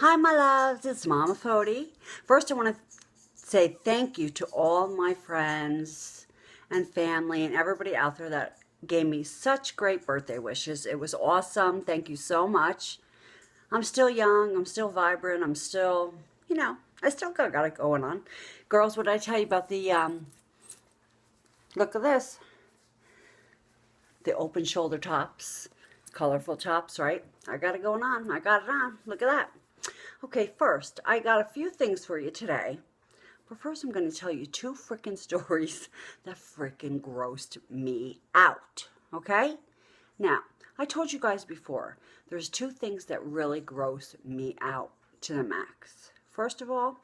Hi, my loves. It's Mama Foti. First, I want to say thank you to all my friends and family and everybody out there that gave me such great birthday wishes. It was awesome. Thank you so much. I'm still young. I'm still vibrant. I'm still, I still got it going on. Girls, what did I tell you about the, look at this. The open shoulder tops. Colorful tops, right? I got it going on. I got it on. Look at that. Okay, first, I got a few things for you today. But first, I'm going to tell you two freaking stories that freaking grossed me out. Okay? Now, I told you guys before, there's two things that really gross me out to the max. First of all,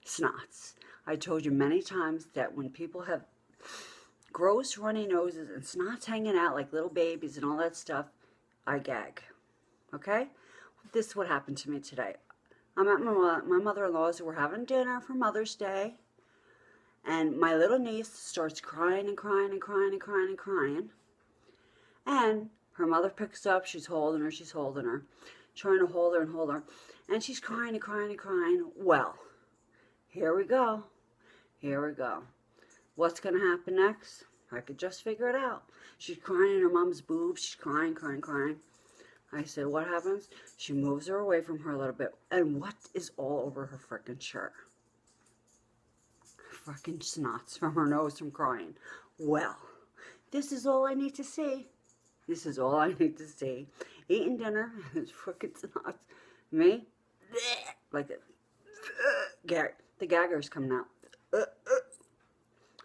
snots. I told you many times that when people have gross runny noses and snots hanging out like little babies and all that stuff, I gag. Okay? This is what happened to me today. I'm at my mother-in-law's. We're having dinner for Mother's Day. And my little niece starts crying and crying and crying and crying and crying. And her mother picks up. She's holding her. Trying to hold her and hold her. And she's crying and crying and crying. Well, here we go. What's going to happen next? I could just figure it out. She's crying in her mom's boobs. She's crying. I said, what happens? She moves her away from her a little bit. And what is all over her frickin' shirt? Frickin' snots from her nose from crying. Well, this is all I need to see. Eating dinner, and it's frickin' snots. Me? Like it. Gag. The gagger's coming out.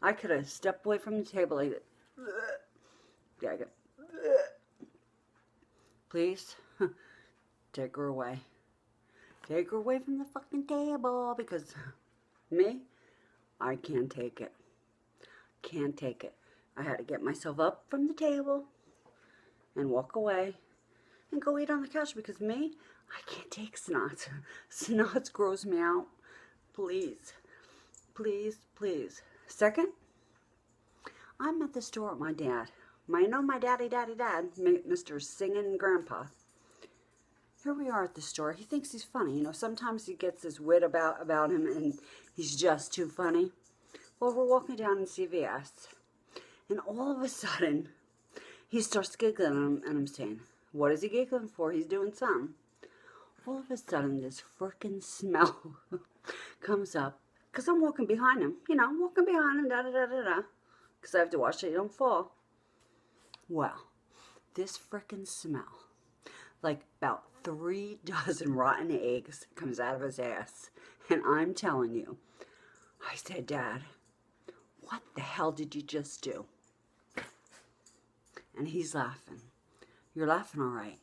I could have stepped away from the table like that. Gag it. Please, take her away. Take her away from the fucking table because me, I can't take it. I had to get myself up from the table and walk away and go eat on the couch because me, I can't take snots. Snots gross me out. Please. Second, I'm at the store with my dad. My daddy, Mr. Singing Grandpa. Here we are at the store. He thinks he's funny. Sometimes he gets his wit about him and he's just too funny. Well, we're walking down in CVS. And all of a sudden, he starts giggling and I'm saying, what is he giggling for? He's doing something. All of a sudden, this frickin' smell comes up. Because I'm walking behind him. Da-da-da-da-da. Because I have to watch that you don't fall. Well, this frickin' smell, like about 3 dozen rotten eggs comes out of his ass. And I'm telling you, I said, Dad, what the hell did you just do? And he's laughing. You're laughing all right.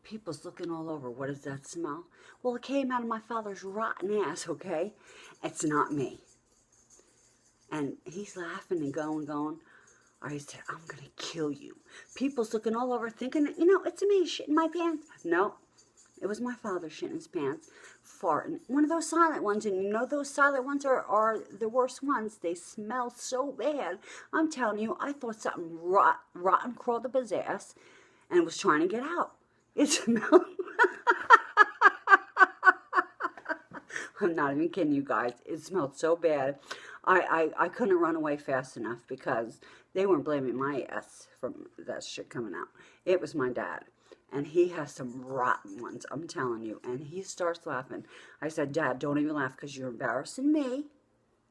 People's looking all over. What does that smell? Well, it came out of my father's rotten ass, okay? It's not me. And he's laughing and going. I said, I'm going to kill you. People's looking all over thinking, it's me shitting my pants. No, it was my father shitting his pants, farting. One of those silent ones, and those silent ones are the worst ones. They smell so bad. I'm telling you, I thought something rotten crawled up his ass and was trying to get out. It smelled... I'm not even kidding you guys. It smelled so bad. I couldn't run away fast enough because they weren't blaming my ass from that shit coming out. It was my dad. And he has some rotten ones, I'm telling you. And he starts laughing. I said, Dad, don't even laugh because you're embarrassing me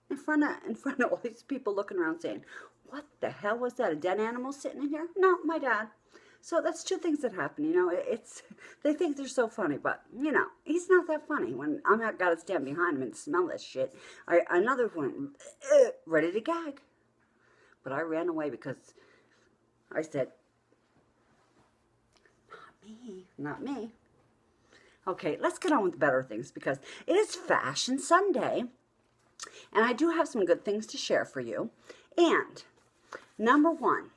in front of all these people looking around saying, what the hell was that? A dead animal sitting in here? No, my dad. So that's two things that happen, they think they're so funny, but, he's not that funny. When I'm got to stand behind him and smell this shit, another one, ready to gag. But I ran away because I said, not me. Okay, let's get on with the better things because it is Fashion Sunday, and I do have some good things to share for you. And, number one,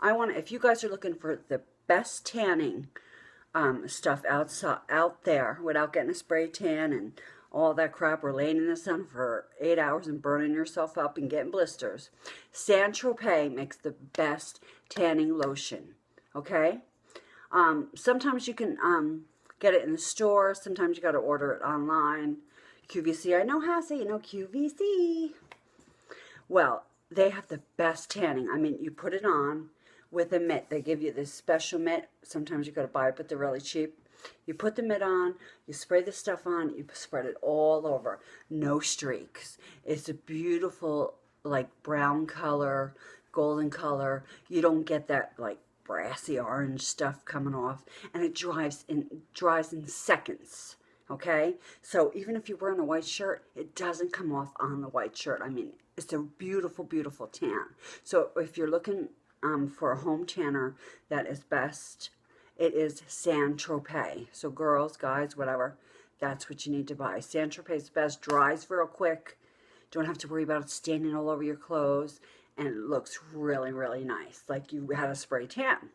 if you guys are looking for the best tanning stuff out there without getting a spray tan and all that crap or laying in the sun for 8 hours and burning yourself up and getting blisters, Saint-Tropez makes the best tanning lotion, okay? Sometimes you can get it in the store. Sometimes you got to order it online. QVC, I know Hassie, you know QVC. Well, they have the best tanning. I mean, you put it on with a mitt. They give you this special mitt. Sometimes you got to buy it, but they're really cheap. You put the mitt on, you spray the stuff on, you spread it all over. No streaks. It's a beautiful, like, brown color, golden color. You don't get that, like, brassy orange stuff coming off. And it dries in seconds. Okay? So even if you're wearing a white shirt, it doesn't come off on the white shirt. I mean, it's a beautiful, beautiful tan. So if you're looking for a home tanner that is best, it is Saint-Tropez. So girls, guys, whatever, that's what you need to buy. Saint-Tropez is best. Dries real quick. Don't have to worry about it staining all over your clothes. And it looks really, really nice. Like you had a spray tan.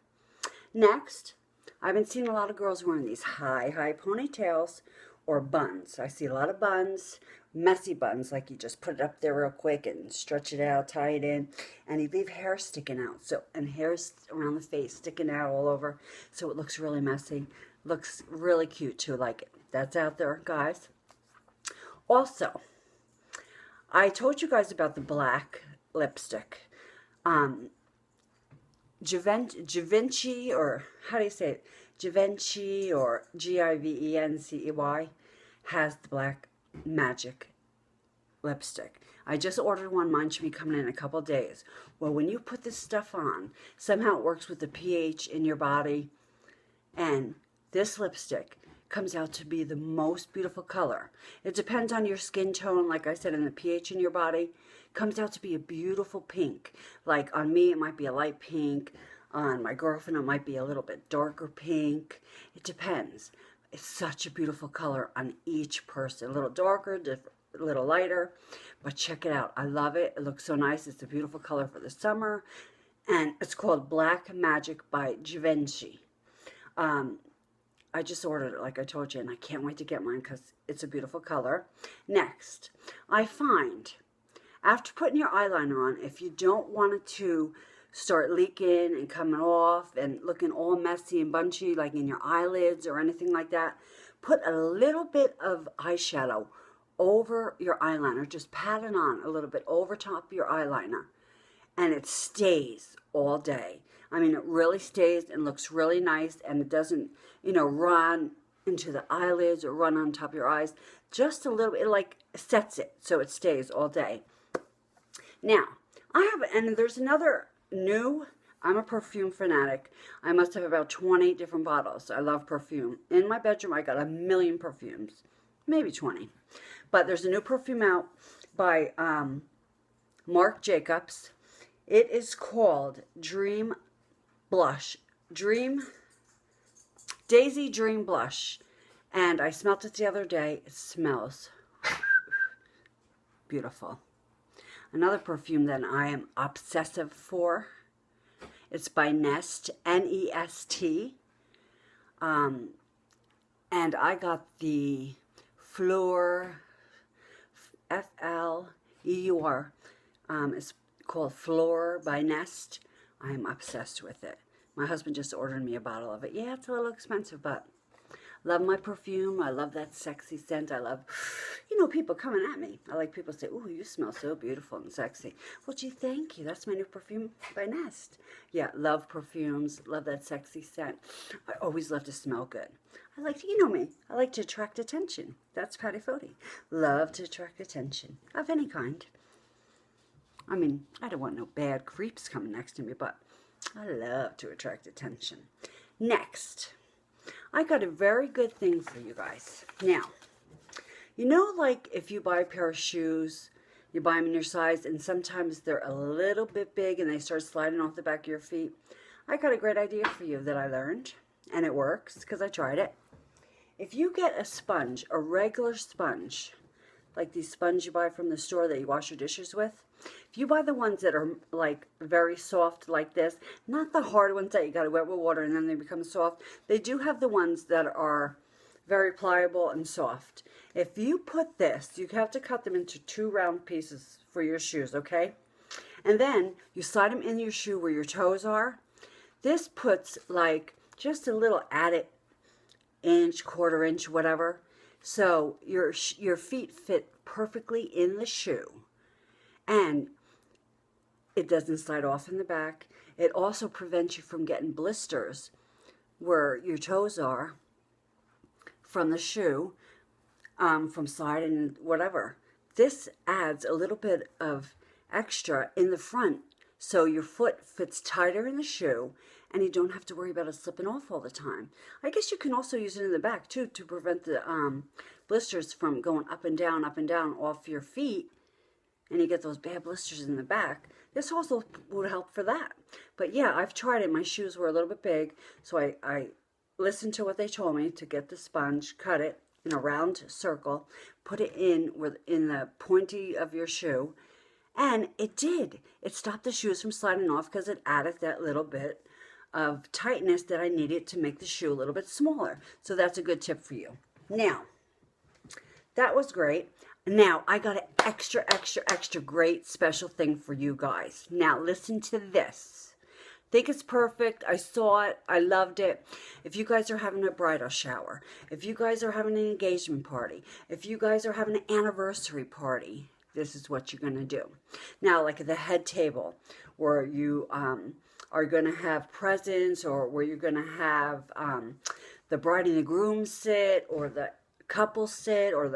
Next, I've been seeing a lot of girls wearing these high ponytails or buns. I see a lot of buns, messy buns, like you just put it up there real quick and stretch it out, tie it in, and you leave hair sticking out. So, and hair's around the face sticking out all over, so it looks really messy. Looks really cute too. Like it. That's out there, guys. Also, I told you guys about the black lipstick. Givenchy, or how do you say it? Givenchy, or Givencey, has the black magic lipstick. I just ordered one. Mine should be coming in a couple days. Well, when you put this stuff on, somehow it works with the pH in your body, and this lipstick comes out to be the most beautiful color. It depends on your skin tone, like I said, and the pH in your body. Comes out to be a beautiful pink. Like on me, it might be a light pink. On my girlfriend, it might be a little bit darker pink. It depends. It's such a beautiful color on each person. A little darker, a little lighter. But check it out. I love it. It looks so nice. It's a beautiful color for the summer. And it's called Black Magic by Givenchy. I just ordered it, like I told you, and I can't wait to get mine because it's a beautiful color. Next, I find, after putting your eyeliner on, if you don't want it to start leaking and coming off and looking all messy and bunchy, like in your eyelids or anything like that, put a little bit of eyeshadow over your eyeliner. Just pat it on a little bit over top of your eyeliner, and it stays all day. I mean, it really stays and looks really nice, and it doesn't, you know, run into the eyelids or run on top of your eyes. Just a little bit, it like sets it so it stays all day. Now, and there's another new, I'm a perfume fanatic. I must have about 20 different bottles. I love perfume. In my bedroom, I got a million perfumes, maybe 20. But there's a new perfume out by Marc Jacobs. It is called Daisy Dream Blush. And I smelled it the other day. It smells beautiful. Another perfume that I am obsessive for. It's by Nest, N-E-S-T. And I got the Fleur, F-L-E-U-R. It's called Fleur by Nest. I am obsessed with it. My husband just ordered me a bottle of it. Yeah, it's a little expensive, but love my perfume. I love that sexy scent. I love, you know, people coming at me. I like people say, "Ooh, you smell so beautiful and sexy." Well, gee, thank you. That's my new perfume by Nest. Yeah, love perfumes. Love that sexy scent. I always love to smell good. I like to, you know me, I like to attract attention. That's Patty Foti. Love to attract attention of any kind. I mean, I don't want no bad creeps coming next to me, but I love to attract attention. Next, I got a very good thing for you guys. Now, you know, like if you buy a pair of shoes, you buy them in your size, and sometimes they're a little bit big and they start sliding off the back of your feet. I got a great idea for you that I learned, and it works because I tried it. If you get a sponge, a regular sponge, like these sponges you buy from the store that you wash your dishes with, if you buy the ones that are like very soft like this, not the hard ones that you got to wet with water and then they become soft. They do have the ones that are very pliable and soft. If you put this, you have to cut them into 2 round pieces for your shoes, okay? And then you slide them in your shoe where your toes are. This puts like just a little added inch, quarter inch, whatever. So your feet fit perfectly in the shoe. And it doesn't slide off in the back. It also prevents you from getting blisters where your toes are from the shoe, from sliding and whatever. This adds a little bit of extra in the front so your foot fits tighter in the shoe and you don't have to worry about it slipping off all the time. I guess you can also use it in the back too to prevent the blisters from going up and down off your feet, and you get those bad blisters in the back. This also would help for that. But yeah, I've tried it. My shoes were a little bit big, so I listened to what they told me to get the sponge, cut it in a round circle, put it in the pointy of your shoe, and it did. It stopped the shoes from sliding off because it added that little bit of tightness that I needed to make the shoe a little bit smaller. So that's a good tip for you. Now, that was great. Now, I got an extra great special thing for you guys. Now, listen to this. Think it's perfect. I saw it. I loved it. If you guys are having a bridal shower, if you guys are having an engagement party, if you guys are having an anniversary party, this is what you're going to do. Now, like at the head table, where you are going to have presents, or where you're going to have the bride and the groom sit, or the couple sit, or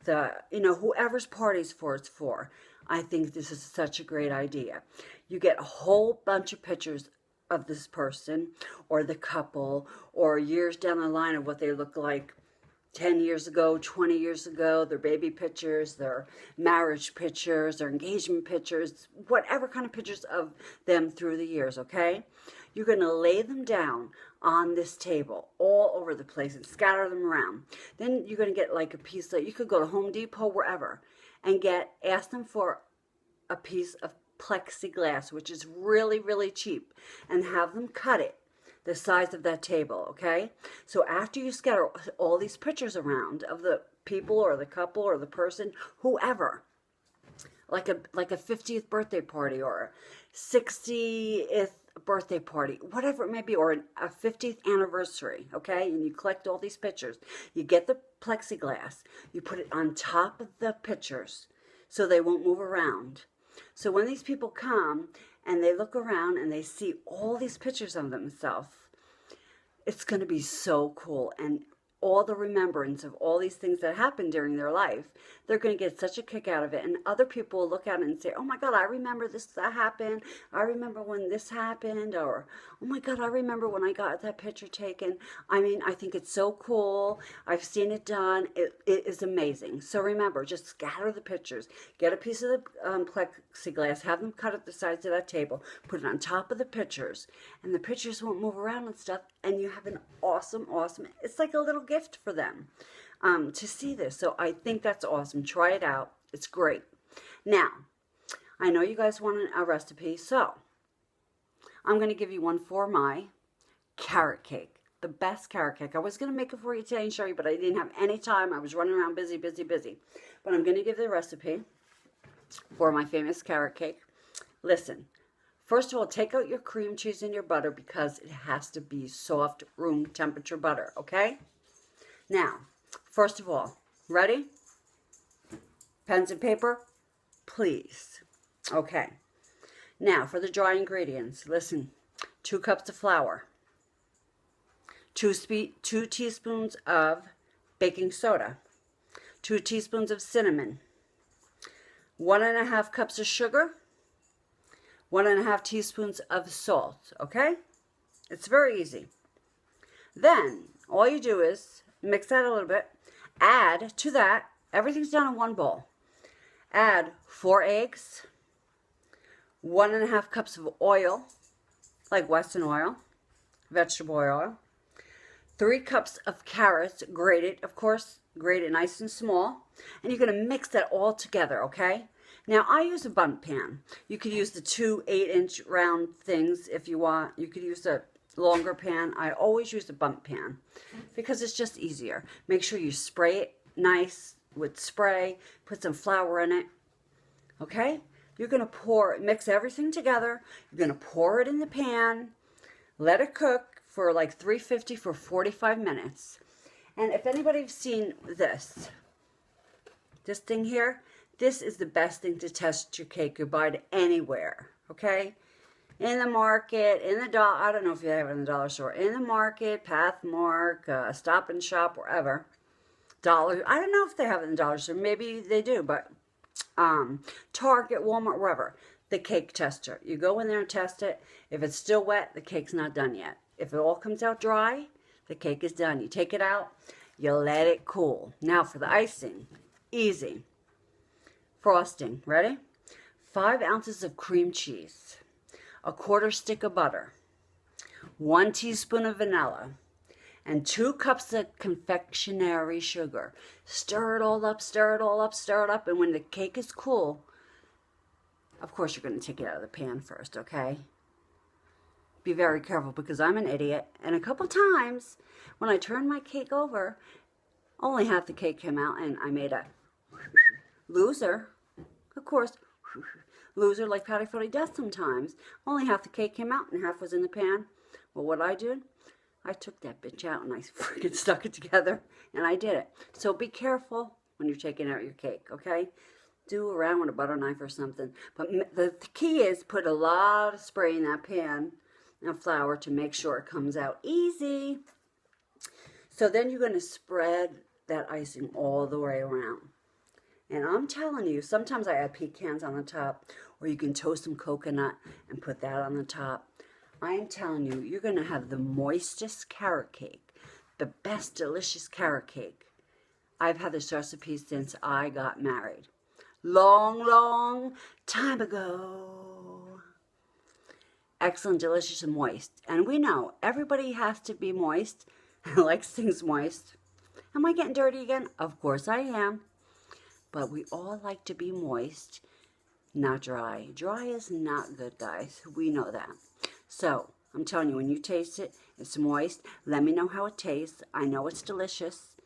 the whoever's party's for it's for. I think this is such a great idea. You get a whole bunch of pictures of this person or the couple, or years down the line of what they look like 10 years ago, 20 years ago, their baby pictures, their marriage pictures, their engagement pictures, whatever kind of pictures of them through the years, okay? You're going to lay them down on this table all over the place and scatter them around. Then you're going to get like a piece that you could go to Home Depot, wherever, and ask them for a piece of plexiglass, which is really, really cheap, and have them cut it the size of that table, okay? So after you scatter all these pictures around of the people or the couple or the person, whoever, like a 50th birthday party or a 60th birthday party, whatever it may be, or a 50th anniversary, okay? And you collect all these pictures. You get the plexiglass, you put it on top of the pictures so they won't move around. So when these people come and they look around and they see all these pictures of themselves, it's going to be so cool. And all the remembrance of all these things that happened during their life, they're going to get such a kick out of it. And other people will look at it and say, oh my God, I remember that happened. I remember when this happened. Or, oh my God, I remember when I got that picture taken. I mean, I think it's so cool. I've seen it done. It is amazing. So remember, just scatter the pictures. Get a piece of the plexiglass. Have them cut at the sides of that table. Put it on top of the pictures. And the pictures won't move around and stuff. And you have an awesome, it's like a little gift for them to see this. So I think that's awesome. Try it out. It's great. Now, I know you guys want a recipe, so I'm going to give you one for my carrot cake. The best carrot cake. I was going to make it for you today and show you, but I didn't have any time. I was running around busy. But I'm going to give you the recipe for my famous carrot cake. Listen. First of all, take out your cream cheese and your butter because it has to be soft room temperature butter, okay? Now, first of all, ready? Pens and paper, please. Okay. Now, for the dry ingredients, listen. 2 cups of flour. 2 teaspoons of baking soda. 2 teaspoons of cinnamon. 1.5 cups of sugar. 1.5 teaspoons of salt, okay? It's very easy. Then, all you do is mix that a little bit. Add to that, everything's done in one bowl. Add 4 eggs, 1.5 cups of oil, like Wesson oil, vegetable oil, 3 cups of carrots, grated, of course, grated nice and small. And you're going to mix that all together, okay? Now, I use a bundt pan. You could use the 2 8-inch round things if you want. You could use a longer pan. I always use a bundt pan because it's just easier. Make sure you spray it nice with spray. Put some flour in it. Okay? You're going to mix everything together. You're going to pour it in the pan. Let it cook for like $3.50 for 45 minutes. And if anybody's seen this thing here, this is the best thing to test your cake. You buy it anywhere, okay? In the market, in the dollar, I don't know if you have it in the dollar store, in the market, Pathmark, Stop and Shop, wherever. Dollar, I don't know if they have it in the dollar store. Maybe they do, but Target, Walmart, wherever. The cake tester. You go in there and test it. If it's still wet, the cake's not done yet. If it all comes out dry, the cake is done. You take it out, you let it cool. Now for the icing. Easy. Frosting. Ready? 5 ounces of cream cheese. A 1/4 stick of butter. 1 teaspoon of vanilla. And 2 cups of confectionery sugar. Stir it all up, stir it all up, stir it up. And when the cake is cool, of course you're going to take it out of the pan first, okay? Be very careful because I'm an idiot. And a couple times when I turned my cake over, only half the cake came out and I made a loser. Of course, loser like Patty Foti does sometimes. Only half the cake came out and half was in the pan. Well, what I did, I took that bitch out and I freaking stuck it together and I did it. So be careful when you're taking out your cake, okay? Do around with a butter knife or something. But the key is put a lot of spray in that pan and flour to make sure it comes out easy. So then you're going to spread that icing all the way around. And I'm telling you, sometimes I add pecans on the top, or you can toast some coconut and put that on the top. I'm telling you, you're going to have the moistest carrot cake, the best delicious carrot cake. I've had this recipe since I got married. Long, long time ago. Excellent, delicious, and moist. And we know everybody has to be moist and likes things moist. Am I getting dirty again? Of course I am. But we all like to be moist, not dry. Dry is not good, guys. We know that. So, I'm telling you, when you taste it, it's moist. Let me know how it tastes. I know it's delicious.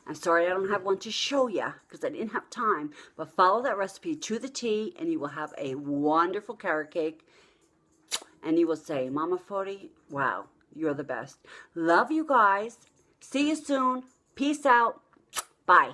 I'm sorry I don't have one to show you because I didn't have time. But follow that recipe to the T and you will have a wonderful carrot cake. And you will say, Mama Foti, wow, you're the best. Love you guys. See you soon. Peace out. Bye.